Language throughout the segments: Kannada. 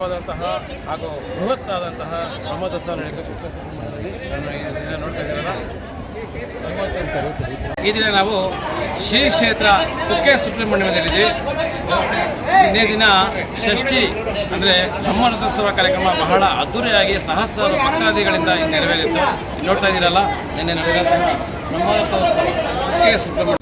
ಹಾಗೂ ಬೃಹತ್ತಾದಂತಹ ಬ್ರಹ್ಮೋತ್ಸವ ನಡೆಯುತ್ತೆ. ನೋಡ್ತಾ ಇದ್ದೀರಲ್ಲ, ಈ ದಿನ ನಾವು ಶ್ರೀ ಕ್ಷೇತ್ರ ಕುಕ್ಕೆ ಸುಬ್ರಹ್ಮಣ್ಯದಲ್ಲಿದ್ದೀವಿ. ಇನ್ನೇ ದಿನ ಷಷ್ಠಿ ಅಂದರೆ ಬ್ರಹ್ಮೋತ್ಸವ ಕಾರ್ಯಕ್ರಮ ಬಹಳ ಅದ್ದೂರಿಯಾಗಿ ಸಹಸ್ರಾರು ಭಕ್ತಾದಿಗಳಿಂದ ನೆರವೇರಿತ್ತು. ನೋಡ್ತಾ ಇದ್ದೀರಲ್ಲ, ನಿನ್ನೆ ನಡೆದಂತಹ ಬ್ರಹ್ಮೋತ್ಸವ ಕುಕ್ಕೆ ಸುಬ್ರಹ್ಮಣ್ಯ.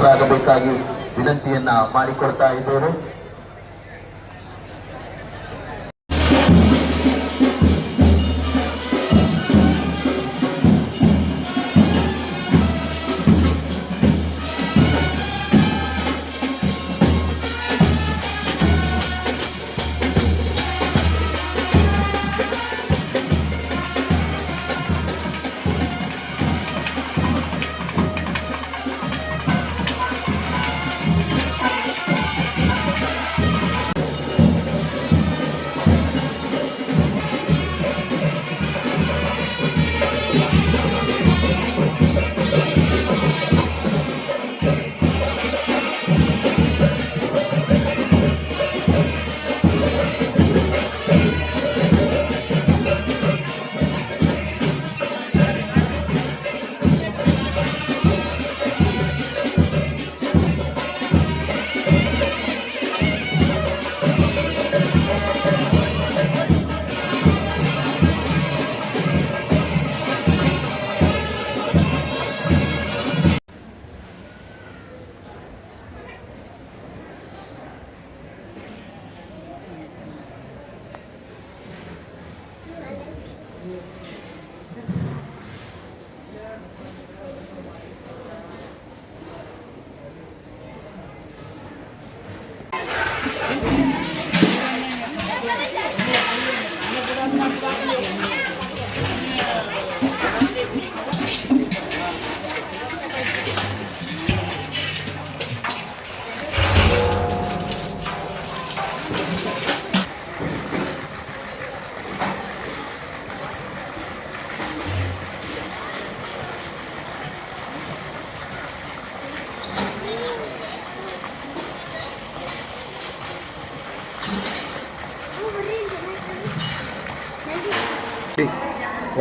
ಆಗಬೇಕಾಗಿ ವಿನಂತಿಯನ್ನ ಮಾಡಿಕೊಡ್ತಾ ಇದ್ದೇವೆ.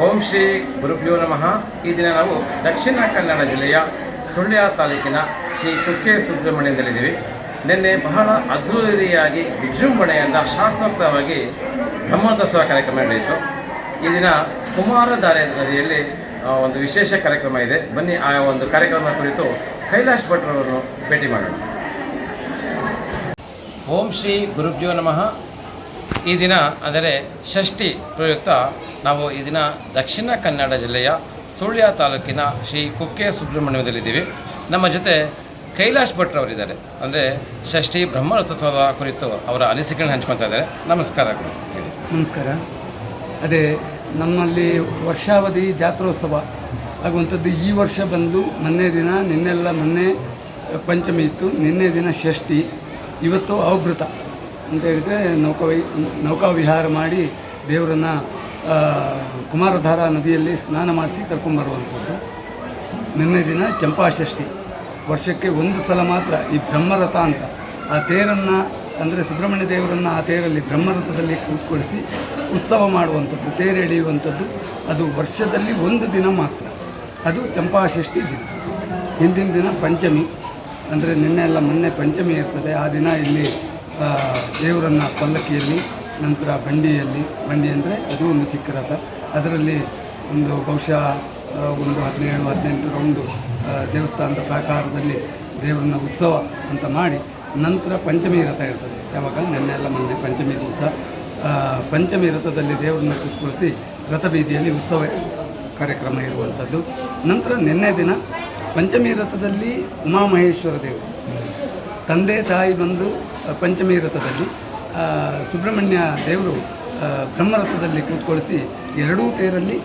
ಓಂ ಶ್ರೀ ಗುರುಭ್ಯೋ ನಮಃ. ಈ ದಿನ ನಾವು ದಕ್ಷಿಣ ಕನ್ನಡ ಜಿಲ್ಲೆಯ ಸುಳ್ಯ ತಾಲೂಕಿನ ಶ್ರೀ ಕುಕ್ಕೆ ಸುಬ್ರಹ್ಮಣ್ಯದಲ್ಲಿದ್ದೀವಿ. ನಿನ್ನೆ ಬಹಳ ಅದ್ಧೂರಿಯಾಗಿ ವಿಜೃಂಭಣೆಯಿಂದ ಶಾಸ್ತ್ರೋಕ್ತವಾಗಿ ಬ್ರಹ್ಮೋತ್ಸವ ಕಾರ್ಯಕ್ರಮ ನಡೆಯಿತು. ಈ ದಿನ ಕುಮಾರಧಾರೆ ನದಿಯಲ್ಲಿ ಒಂದು ವಿಶೇಷ ಕಾರ್ಯಕ್ರಮ ಇದೆ. ಬನ್ನಿ ಆ ಒಂದು ಕಾರ್ಯಕ್ರಮ ಕುರಿತು ಕೈಲಾಶ್ ಭಟ್ರವರನ್ನು ಭೇಟಿ ಮಾಡೋಣ. ಓಂ ಶ್ರೀ ಗುರುಭ್ಯೋ ನಮಃ. ಈ ದಿನ ಅಂದರೆ ಷಷ್ಠಿ ಪ್ರಯುಕ್ತ ನಾವು ಈ ದಿನ ದಕ್ಷಿಣ ಕನ್ನಡ ಜಿಲ್ಲೆಯ ಸುಳ್ಯ ತಾಲೂಕಿನ ಶ್ರೀ ಕುಕ್ಕೆ ಸುಬ್ರಹ್ಮಣ್ಯದಲ್ಲಿದ್ದೀವಿ. ನಮ್ಮ ಜೊತೆ ಕೈಲಾಶ್ ಭಟ್ರವರಿದ್ದಾರೆ. ಅಂದರೆ ಷಷ್ಠಿ ಬ್ರಹ್ಮೋತ್ಸವದ ಕುರಿತು ಅವರ ಅನಿಸಿಕೆಗಳನ್ನು ಹಂಚ್ಕೊತಾ ಇದ್ದಾರೆ. ನಮಸ್ಕಾರ. ನಮಸ್ಕಾರ. ಅದೇ ನಮ್ಮಲ್ಲಿ ವರ್ಷಾವಧಿ ಜಾತ್ರೋತ್ಸವ ಆಗುವಂಥದ್ದು ಈ ವರ್ಷ ಬಂದು ಮೊನ್ನೆ ಪಂಚಮಿ ಇತ್ತು, ನಿನ್ನೆ ದಿನ ಷಷ್ಠಿ, ಇವತ್ತು ಅವಭೃತ ಅಂತ ಹೇಳಿದರೆ ನೌಕಾ ವಿಹಾರ ಮಾಡಿ ದೇವರನ್ನು ಕುಮಾರಧಾರಾ ನದಿಯಲ್ಲಿ ಸ್ನಾನ ಮಾಡಿಸಿ ಕರ್ಕೊಂಬರುವಂಥದ್ದು. ನಿನ್ನೆ ದಿನ ಚಂಪಾಷಷ್ಠಿ, ವರ್ಷಕ್ಕೆ ಒಂದು ಸಲ ಮಾತ್ರ ಈ ಬ್ರಹ್ಮರಥ ಅಂತ ಆ ತೇರನ್ನು ಅಂದರೆ ಸುಬ್ರಹ್ಮಣ್ಯ ದೇವರನ್ನು ಆ ತೇರಲ್ಲಿ ಬ್ರಹ್ಮರಥದಲ್ಲಿ ಕೂತ್ಕೊಳಿಸಿ ಉತ್ಸವ ಮಾಡುವಂಥದ್ದು, ತೇರು ಎಳೆಯುವಂಥದ್ದು. ಅದು ವರ್ಷದಲ್ಲಿ ಒಂದು ದಿನ ಮಾತ್ರ, ಅದು ಚಂಪಾಷಷ್ಠಿ ದಿನ. ಹಿಂದಿನ ದಿನ ಪಂಚಮಿ, ಅಂದರೆ ಮೊನ್ನೆ ಪಂಚಮಿ ಇರ್ತದೆ. ಆ ದಿನ ಇಲ್ಲಿ ದೇವರನ್ನು ಪಲ್ಲಕ್ಕಿಯಲ್ಲಿ, ನಂತರ ಬಂಡಿ ಅಂದರೆ ಅದು ಒಂದು ಚಿಕ್ಕ ರಥ, ಅದರಲ್ಲಿ ಒಂದು ಬಹುಶಃ ಒಂದು 17-18 ರೌಂಡು ದೇವಸ್ಥಾನದ ಪ್ರಾಕಾರದಲ್ಲಿ ದೇವರನ್ನ ಉತ್ಸವ ಅಂತ ಮಾಡಿ, ನಂತರ ಪಂಚಮಿ ರಥ ಇರ್ತದೆ. ಯಾವಾಗ ಮೊನ್ನೆ ಪಂಚಮಿ ದಿವಸ ಪಂಚಮಿ ರಥದಲ್ಲಿ ದೇವರನ್ನ ಕೂತ್ಕೊಳಿಸಿ ರಥಬೀದಿಯಲ್ಲಿ ಉತ್ಸವ ಕಾರ್ಯಕ್ರಮ ಇರುವಂಥದ್ದು. ನಂತರ ನಿನ್ನೆ ದಿನ ಪಂಚಮಿ ರಥದಲ್ಲಿ ಉಮಾಮಹೇಶ್ವರ ದೇವರು ತಂದೆ ತಾಯಿ ಬಂದು ಪಂಚಮಿ ರಥದಲ್ಲಿ ಸುಬ್ರಹ್ಮಣ್ಯ ದೇವರು ಬ್ರಹ್ಮರಥದಲ್ಲಿ ಕೂತ್ಕೊಳಿಸಿ ಎರಡೂ ತೇರಲ್ಲಿ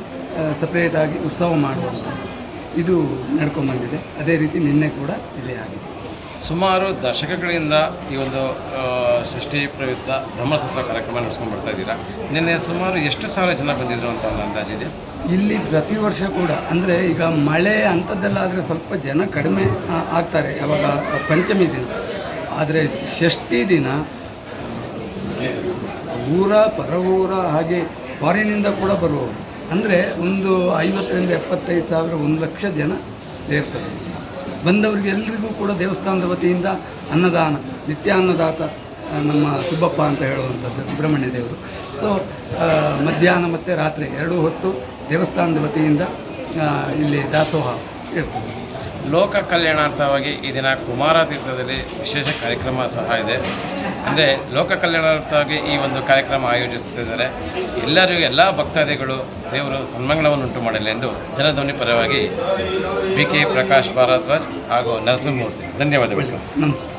ಸಪ್ರೇಟಾಗಿ ಉತ್ಸವ ಮಾಡುವಂಥದ್ದು ಇದು ನಡ್ಕೊಂಡ್ಬಂದಿದೆ. ಅದೇ ರೀತಿ ನಿನ್ನೆ ಕೂಡ ಇದೇ ಆಗಿದೆ. ಸುಮಾರು ದಶಕಗಳಿಂದ ಈ ಒಂದು ಷಷ್ಠಿ ಪ್ರಯುಕ್ತ ಬ್ರಹ್ಮೋತ್ಸವ ಕಾರ್ಯಕ್ರಮ ನಡೆಸ್ಕೊಂಡು ಬರ್ತಾ ಇದ್ದೀರಾ. ನಿನ್ನೆ ಸುಮಾರು ಎಷ್ಟು ಸಾವಿರ ಜನ ಬಂದಿದ್ರು ಅಂತ ಒಂದು ಅಂದಾಜಿದೆ? ಇಲ್ಲಿ ಪ್ರತಿ ವರ್ಷ ಕೂಡ ಅಂದರೆ ಈಗ ಮಳೆ ಅಂಥದ್ದೆಲ್ಲ ಆದರೆ ಸ್ವಲ್ಪ ಜನ ಕಡಿಮೆ ಆಗ್ತಾರೆ ಯಾವಾಗ ಪಂಚಮಿ ದಿನ. ಆದರೆ ಷಷ್ಠಿ ದಿನ ಪರವೂರ ಹಾಗೆ ಫಾರಿನಿಂದ ಕೂಡ ಬರುವವರು, ಅಂದರೆ ಒಂದು 50,000-75,000 1 ಲಕ್ಷ ಜನ ಸೇರ್ತಾರೆ. ಬಂದವರಿಗೆ ಎಲ್ಲರಿಗೂ ಕೂಡ ದೇವಸ್ಥಾನದ ವತಿಯಿಂದ ಅನ್ನದಾನ, ನಿತ್ಯ ಅನ್ನದಾತ ನಮ್ಮ ಸುಬ್ಬಪ್ಪ ಅಂತ ಹೇಳುವಂಥದ್ದು ಸುಬ್ರಹ್ಮಣ್ಯ ದೇವರು. ಸೊ ಮಧ್ಯಾಹ್ನ ಮತ್ತು ರಾತ್ರಿ 2 ಹೊತ್ತು ದೇವಸ್ಥಾನದ ವತಿಯಿಂದ ಇಲ್ಲಿ ದಾಸೋಹ ಇರ್ತದೆ. ಲೋಕ ಕಲ್ಯಾಣಾರ್ಥವಾಗಿ ಈ ದಿನ ಕುಮಾರ ತೀರ್ಥದಲ್ಲಿ ವಿಶೇಷ ಕಾರ್ಯಕ್ರಮ ಸಹ ಇದೆ. ಅಂದರೆ ಲೋಕ ಕಲ್ಯಾಣಾರ್ಥವಾಗಿ ಈ ಒಂದು ಕಾರ್ಯಕ್ರಮ ಆಯೋಜಿಸುತ್ತಿದ್ದಾರೆ. ಎಲ್ಲ ಭಕ್ತಾದಿಗಳು ದೇವರು ಸನ್ಮಂಗಳವನ್ನು ಉಂಟು ಮಾಡಲಿ ಎಂದು ಜನಧ್ವನಿ ಪರವಾಗಿ BK ಪ್ರಕಾಶ್ ಭಾರದ್ವಾಜ್ ಹಾಗೂ ನರಸಿಂಹಮೂರ್ತಿ ಧನ್ಯವಾದಗಳು ಸರ್. ನಮಸ್ಕಾರ.